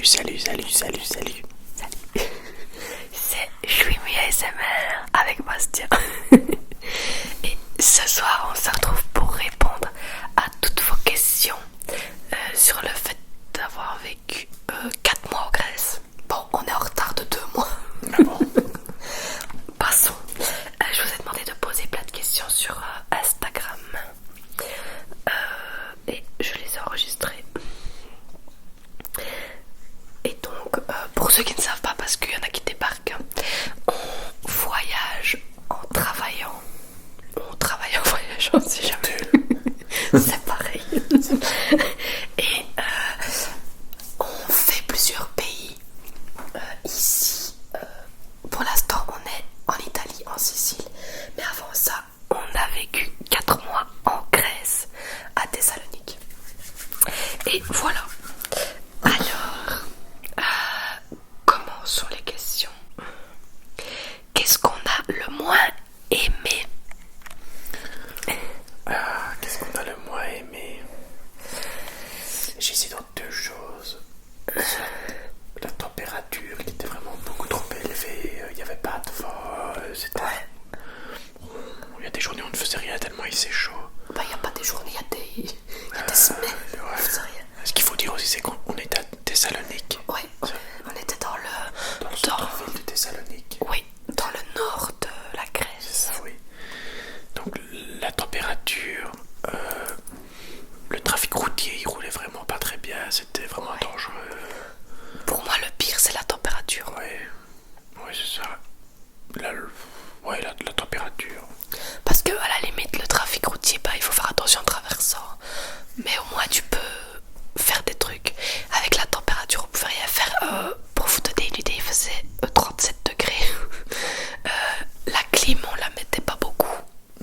Salut. C'est Chouimi ASMR avec Bastien. Et ce soir, on se retrouve pour répondre à toutes vos questions sur le fait d'avoir vécu 4 mois en Grèce. Bon, on est en retard de 2 mois. Ah bon? Passons. Je vous ai demandé de poser plein de questions sur Instagram. Et je les ai enregistrées. Et donc, pour ceux qui ne savent pas, parce qu'il y en a qui débarquent, on voyage en travaillant. On travaille en voyageant, si jamais. C'est pareil. Et on fait plusieurs pays. Ici, pour l'instant, on est en Italie, en Sicile. Mais avant ça, on a vécu 4 mois en Grèce, à Thessalonique. Et voilà. Alors, commençons les questions. Qu'est-ce qu'on a le moins aimé? Qu'est-ce qu'on a le moins aimé? J'hésite entre 2 choses. La température qui était vraiment beaucoup trop élevée, il n'y avait pas de vent, c'était... Ouais. Il y a des journées où on ne faisait rien tellement il faisait chaud. Bah, il n'y a pas des journées, il y a des semaines. Ouais. On faisait rien. Ce qu'il faut dire aussi, c'est qu'on est à Thessalonique. Ouais, on était dans le centre-ville de Thessalonique. Oui, dans le nord de la Grèce. C'est ça, oui. Donc la température, le trafic routier, il roulait vraiment pas très bien. C'était vraiment dangereux. Pour moi, le pire, c'est la température. Ouais, c'est ça. La température. Parce que, à la limite, le trafic routier, bah, il faut faire attention en traversant. Mais au moins, tu peux faire des trucs. Avec la température, on pouvait rien faire. Pour vous donner une idée, il faisait 37 degrés. La clim, on la mettait pas beaucoup.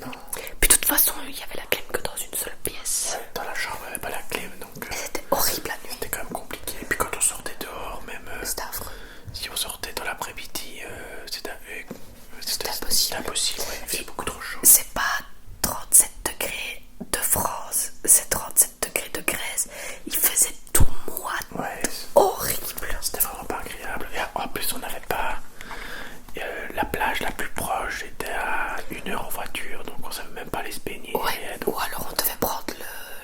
Non. Puis de toute façon, il y avait la clim que dans une seule pièce. Ouais, dans la chambre, il n'y avait pas la clim, donc... C'était horrible la nuit. C'était quand même compliqué. Et puis quand on sortait dehors, même... C'était affreux. Si on sortait dans l'après-midi, c'était impossible. C'était impossible, ouais. Il faisait beaucoup trop chaud. C'est pas 37 degrés de France, c'est 37 degrés de Grèce. Il faisait tout moite. Ouais. Horrible. C'était vraiment pas agréable. Et en plus, on n'avait pas... la plage la plus proche était à 1 heure en voiture, donc on savait même pas aller se baigner. Ouais. Ou alors on devait prendre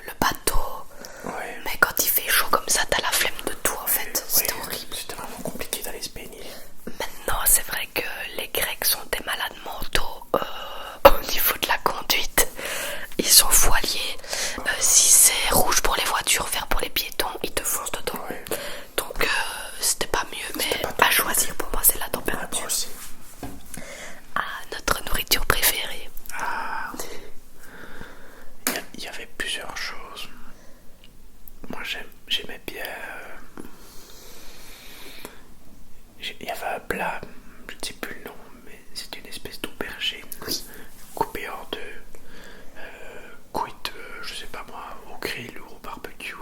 le bateau. Ouais. Mais quand il fait chaud comme ça, t'as la flemme de tout en fait. C'était horrible. C'était vraiment compliqué d'aller se baigner. Maintenant, c'est vrai que les Grecs sont des malades mentaux au niveau de la conduite. Ils sont voiliers. Si c'est rouge pour les voitures, vert pour les piétons, ils te foncent dedans. Ouais. Donc, c'était pas mieux, mais à choisir pour moi, c'est la température. Moi aussi. Notre nourriture préférée. Il y avait plusieurs choses. Moi, j'aimais bien... Il y avait un plat, je ne sais plus le nom, mais c'était une espèce d'aubergine coupée en 2, cuite, je sais pas moi, au grill ou au barbecue,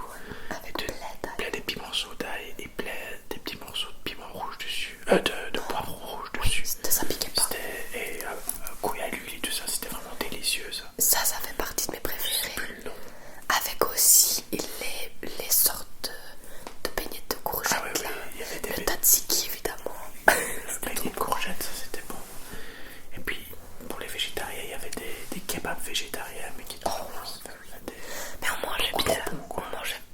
Avec plein des petits morceaux d'ail et plein des petits morceaux de piment rouge dessus, de poivron rouge dessus. Ça piquait pas. Et cuit à l'huile et tout ça, c'était vraiment délicieux ça. Ça fait partie de mes préférés. Plus le nom. Avec aussi les sortes de beignets de courgettes. Ah oui, là. il y avait des Le tzatziki, évidemment. Le beignet de courgettes, ça c'était bon. Et puis pour les végétariens, il y avait des kebabs végétariens, mais qui Mais on mangeait beaucoup bien. trop bon, quoi.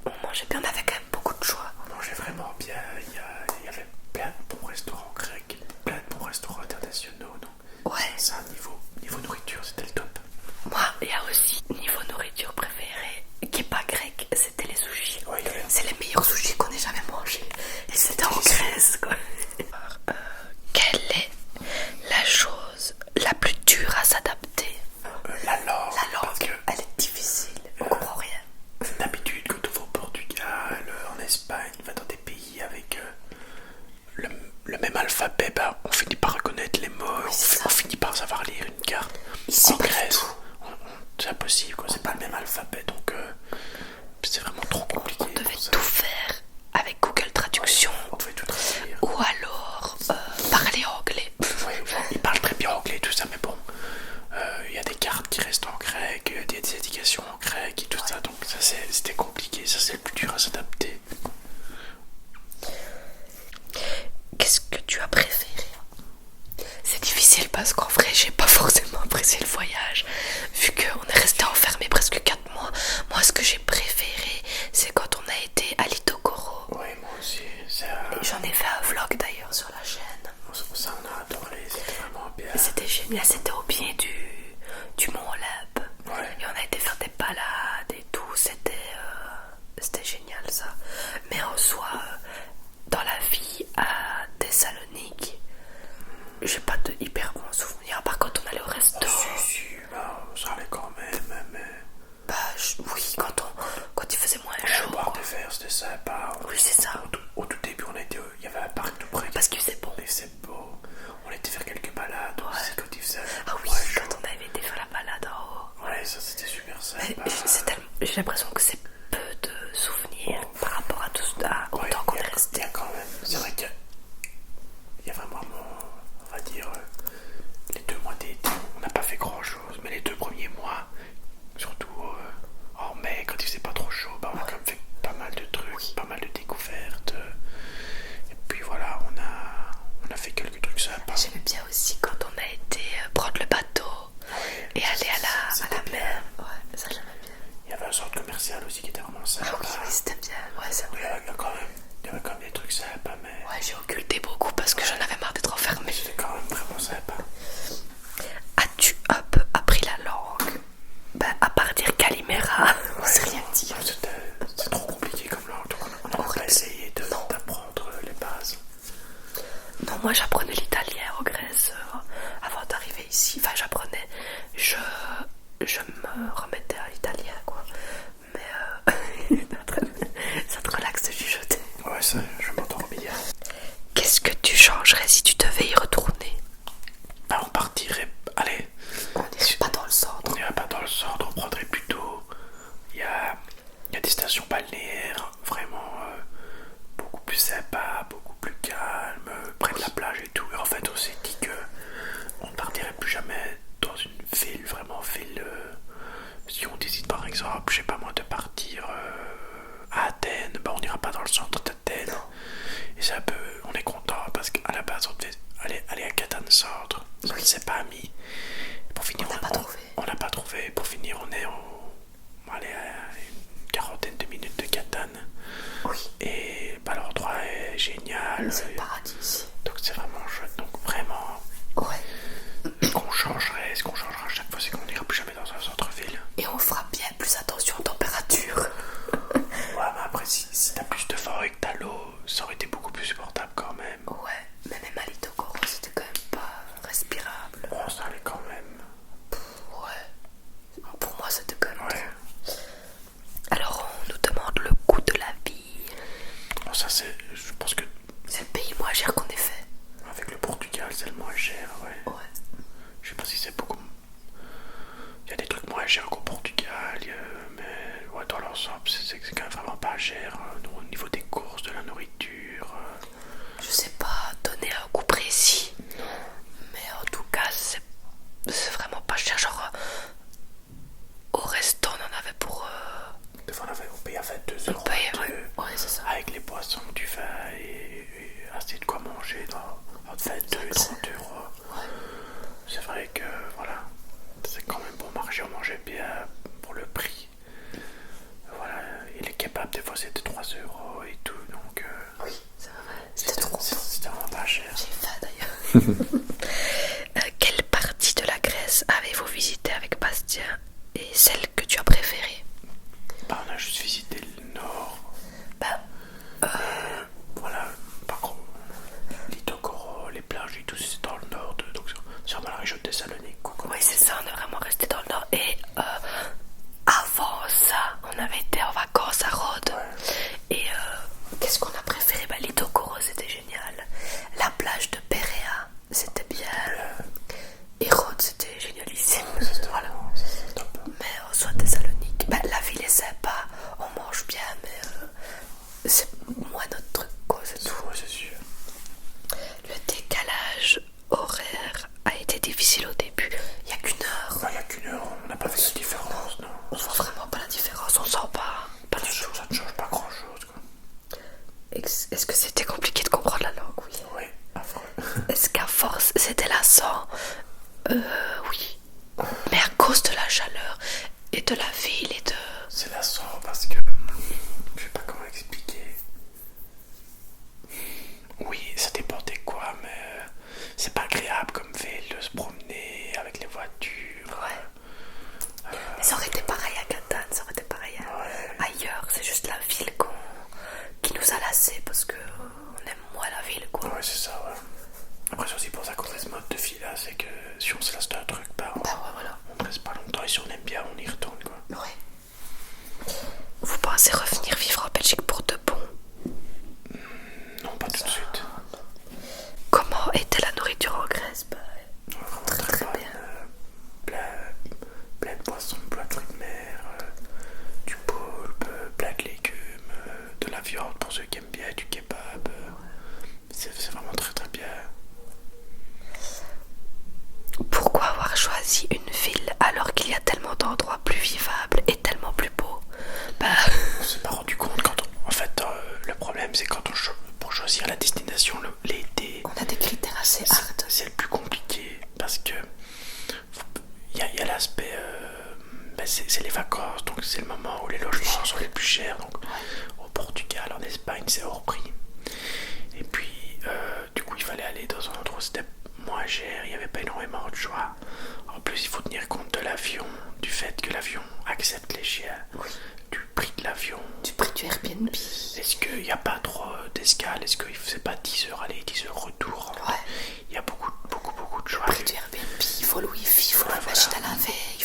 On mangeait bien, on avait quand même beaucoup de choix. On mangeait vraiment bien. Il y avait plein de bons restaurants grecs, plein de bons restaurants internationaux. Donc Ouais. ça, niveau nourriture, c'était le top. Moi, il y a aussi niveau nourriture préférée qui est pas grec, c'était les sushis. Ouais, c'est les meilleurs sushis qu'on ait jamais mangés. Et c'était en Grèce, quoi. Quelle est la chose la plus dure à s'adapter? La langue. La Parce langue, que elle est difficile. On comprend rien. d'habitude, quand on va au Portugal, en Espagne, on va dans des pays avec le même alphabet, bah, on finit par reconnaître les mots, on finit par savoir lire une carte. Ici, En pas du Grèce, tout. c'est impossible, quoi. C'est pas le même alphabet, donc c'est vraiment trop compliqué. On devait pour ça. tout faire avec Google Traduction. On devait tout traduire. Ou alors parler anglais. Ouais, ils parlent très bien anglais, tout ça, mais bon, il y a des cartes qui restent en grec, il y a des indications en grec et tout ça, donc ça c'était compliqué, ça c'est le plus dur à s'adapter. sympa. Oui, c'est ça. Au tout début, il y avait un parc tout près. Parce qu'il faisait bon. Il faisait beau. On était faire quelques balades aussi quand il faisait. Ah oui, Ouais, quand on avait été faire la balade en haut. Ouais, ça c'était super sympa. J'ai l'impression que c'est peu de souvenirs par rapport à tout ça, autant Ouais, qu'on est il y resté. a quand même, c'est vrai qu'il y a vraiment, on va dire, les 2 mois d'été, on n'a pas fait grand chose, mais les 2 premiers mois, surtout en mai, quand il faisait pas trop chaud, bah, on a quand même fait pas mal de trucs, pas mal de découvertes. Et puis voilà, on a fait quelques trucs sympas. J'aimais bien aussi quand on a été prendre le bateau et aller à la mer. Ouais, ça j'aimais bien. Il y avait un centre commercial aussi qui était vraiment sympa. Ah oui, c'était bien. Ouais, c'est vrai. Il y avait quand même des trucs sympas, mais Ouais, j'ai occulté beaucoup parce que j'en avais marre d'être enfermée. c'était quand même vraiment sympa. As-tu un peu appris la langue? Ben, à part dire Calimera, on sait rien dire. C'est trop compliqué comme langue, donc on n'a pas essayé d'apprendre les bases. Non, moi j'apprenais l'italien en Grèce avant d'arriver ici. Enfin, j'apprenais. Je me remettais à l'italien, quoi. Mais ça te relaxe de chuchoter. Ouais, ça, je m'entends bien. Qu'est-ce que tu changerais si tu devais y retourner? Bah, on partirait. Allez, On n'irait pas dans le centre. on n'irait pas dans le centre, on prendrait plutôt. Il y a des stations balnéaires vraiment beaucoup plus sympas, beaucoup plus calmes, près de la plage et tout. Et en fait, on s'est dit que on ne partirait plus jamais dans une ville, vraiment ville. Si on décide par exemple, je sais pas moi, de partir à Athènes, bah on n'ira pas dans le centre d'Athènes. Et c'est un peu, on est content parce qu'à la base on devait aller à Catane Centre. Ça ne s'est pas mis. Et pour finir, on n'a pas trouvé. Pour finir, on est allez, à une quarantaine de minutes de Catane. Oui. Et bah, l'endroit est génial. C'est le paradis ici. Donc c'est vraiment chouette. Donc vraiment, Ouais. ce qu'on changera à chaque fois, c'est qu'on n'ira plus jamais dans un centre-ville. Et on fera bien plus attention aux températures. Ouais, mais après, si t'as plus de vent et que t'as l'eau, ça aurait été beaucoup plus supportable quand même. Ouais, mais même à Litokoro, c'était quand même pas respirable. Bon, ça allait quand même. Ouais. Pour moi, c'était quand même. Ouais. Alors, on nous demande le coût de la vie. Bon, ça, je pense que C'est le pays moins cher qu'on ait fait. avec le Portugal, c'est le moins cher, ouais. Ouais. Je sais pas si c'est beaucoup. Il y a des trucs moins chers qu'au Portugal, mais ouais, dans l'ensemble, c'est quand même vraiment pas cher au niveau des courses, de la nourriture. Je sais pas donner un coût précis. Mais en tout cas, c'est vraiment pas cher. Genre, au resto, on en avait pour. Des fois, on payait à 22 euros. Ouais, c'est ça. Avec les boissons, du vin et assez de quoi manger entre 22 et 30 euros. Ouais. C'est vrai que voilà, c'est quand même bon marché, on mangeait bien pour le prix. Voilà, et les kebabs des fois c'était 3 euros et tout, donc Oui, c'est vrai. C'était trop bon. c'était vraiment pas cher. J'ai faim d'ailleurs. Quelle partie de la Grèce avez-vous visité avec Bastien et celle que tu as préférée? Bah, on a juste visité le nord. Bah, Voilà, par contre, Litokoro, les plages et tout, c'est dans le nord, donc c'est vraiment la région de Thessalonique, quoi. oui, c'est ça, on est vraiment resté dans le nord. Et avant ça, on avait été en vacances à Rhodes. Ouais. Et qu'est-ce qu'on a préféré? Bah, Litokoro, c'était génial. La plage de Péréa, c'était bien. Et Rhodes, c'était génialissime. C'était Voilà. vraiment c'était top. Mais en soit Thessalonique, bah, la ville est sympa, on mange bien, mais c'est moins notre truc, quoi, c'est tout. Ouais, c'est sûr. Le décalage horaire a été difficile au début. Il n'y a qu'une heure. Il n'y a qu'une heure, on n'a pas fait la différence, non. On voit vraiment pas la différence, on sent pas du tout. Ça ne change pas grand chose, quoi. Est-ce que c'était compliqué de comprendre la langue? Oui. Oui, affreux. Est-ce qu'à force c'était lassant? Oui. Mais à cause de la chaleur et de la ville et de... C'est lassant parce que je sais pas comment expliquer. Oui, ça dépendait quoi, mais c'est pas agréable comme ville de se promener avec les voitures. Ouais. Mais ça aurait été pareil à Catane, ça aurait été pareil ailleurs. C'est juste la ville qui nous a lassés parce que on aime moins la ville, quoi. Ouais, c'est ça, ouais. Après, c'est aussi pour ça qu'on fait ce mode de vie là, c'est que si on se lasse d'un truc, bah, Bah ouais, voilà. on ne reste pas longtemps et si on aime bien, on y retourne, quoi. Ouais. Vous pensez revenir vivre en Belgique pour de bon? où les logements sont les plus chers. Donc au Portugal, en Espagne, c'est hors prix. Et puis, du coup, il fallait aller dans un endroit où c'était moins cher, il n'y avait pas énormément de choix. En plus, il faut tenir compte de l'avion, du fait que l'avion accepte les chiens, du prix de l'avion. Du prix du Airbnb. Est-ce qu'il n'y a pas trop d'escale? Est-ce qu'il ne faisait pas 10 heures aller, 10 heures retour? Ouais. Il y a beaucoup de choix. Le prix du Airbnb, il faut le wifi, il faut la machine à laver, il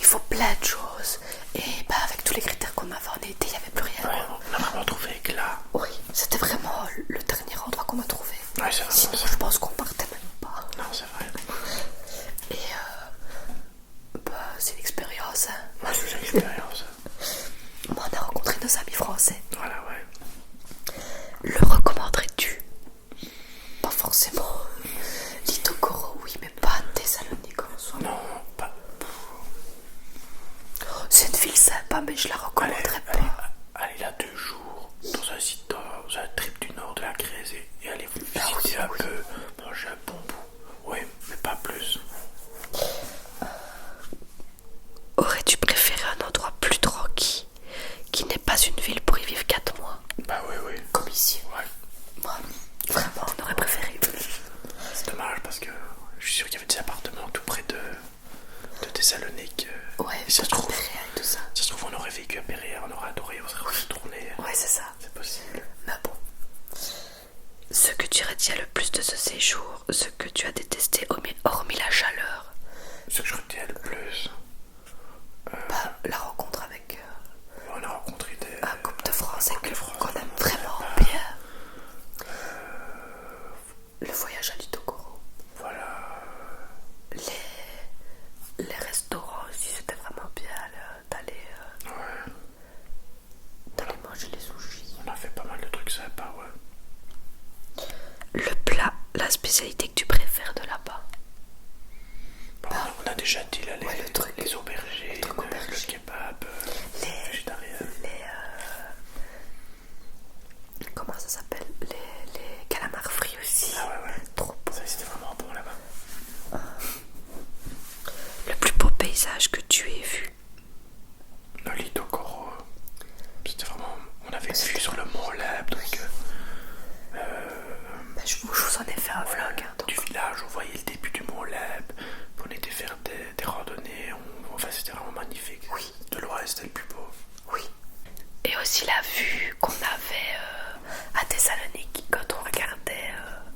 faut plein de choses. Et bah, avec tous les critères qu'on avait en été, il n'y avait plus rien. Ouais, on a vraiment trouvé éclat. Oui, c'était vraiment le dernier endroit qu'on a trouvé. Ouais, c'est vraiment sinon, ça. je pense qu'on partait même pas. Non, c'est vrai. Et bah, c'est l'expérience. Hein. Ouais, c'est l'expérience. On a rencontré nos amis français. Voilà, ouais. Le recommanderais-tu? Pas forcément. Litokoro, oui, mais pas Thessalonique en soi. Non, pas. C'est une ville sympa, mais je la recommanderais pas. Allez là 2 jours dans un site, dans un trip du nord de la Grèce et allez vous visiter un peu, manger un bon bout. Oui, mais pas plus. Aurais-tu préféré un endroit plus tranquille, qui n'est pas une ville pour y vivre 4 mois? Bah oui. Comme ici. Ouais. Moi, vraiment, on aurait préféré. C'est dommage parce que je suis sûr qu'il y avait des appartements tout près de Thessalonique. Ouais, et ça se trouve, et tout ça. ça se trouve, on aurait vécu à Péréa, on aurait adoré, on serait retourné. Ouais, c'est ça. C'est possible. Mais bon. Ce que tu retiens le plus de ce séjour, ce que tu as détesté hormis la chaleur. Ce que je retiens le plus. Bah, la rencontre avec On a rencontré un couple de Français qu'on aime vraiment sympa. bien. Le voyage à Litokoro. Voilà. Les restaurants aussi, c'était vraiment bien d'aller manger les sushis. On a fait pas mal de trucs sympas, ouais. Le plat, la spécialité que tu préfères de là-bas? Bon, on a déjà dit là, les aubergines, aubergines. le kebab, végétarien. Comment ça s'appelle? Les calamars frits aussi. Ah ouais. Trop bon. Ça, c'était vraiment bon là-bas. Le plus beau paysage que tu aies vu? Le Litokoro, c'était vraiment. On avait une vue sur le mont Lab, donc. Je vous en ai fait un vlog. Hein, du village, on voyait le début du mont Lab, on était faire des randonnées, enfin c'était vraiment magnifique. Oui. De loin, c'était le plus beau. Oui. Et aussi la vue qu'on avait à Thessalonique quand on regardait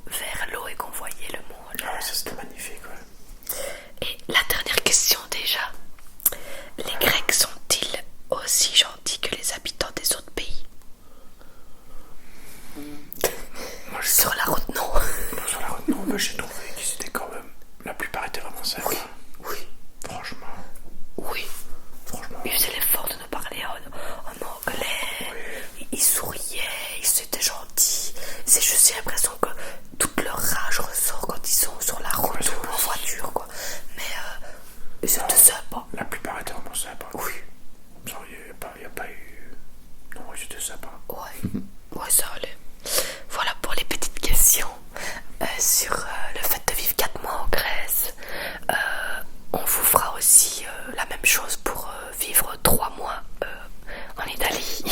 vers l'eau et qu'on voyait le mont. Ah ouais, ça c'était magnifique, ouais. Et la dernière question déjà. Les Grecs sont-ils aussi gentils que les habitants des autres pays? Moi, Sur la route, non. sur la route, non, mais j'ai trouvé qu'ils étaient quand même. La plupart étaient vraiment sympas. Oui. Franchement. Oui. Franchement. Ils faisaient l'effort de nous parler en anglais. Oui. Ils souriaient, ils étaient gentils. C'est juste, j'ai l'impression que toute leur rage ressort quand ils sont sur la route ou en voiture, quoi. Mais ils étaient sympas. La plupart étaient vraiment sympas. Oui. Il n'y a pas eu. Non, ils étaient sympas. Ouais, ça allait. Voilà pour les petites questions sur le fait de vivre 4 mois en Grèce. On vous fera aussi la même chose pour vivre 3 mois en Italie.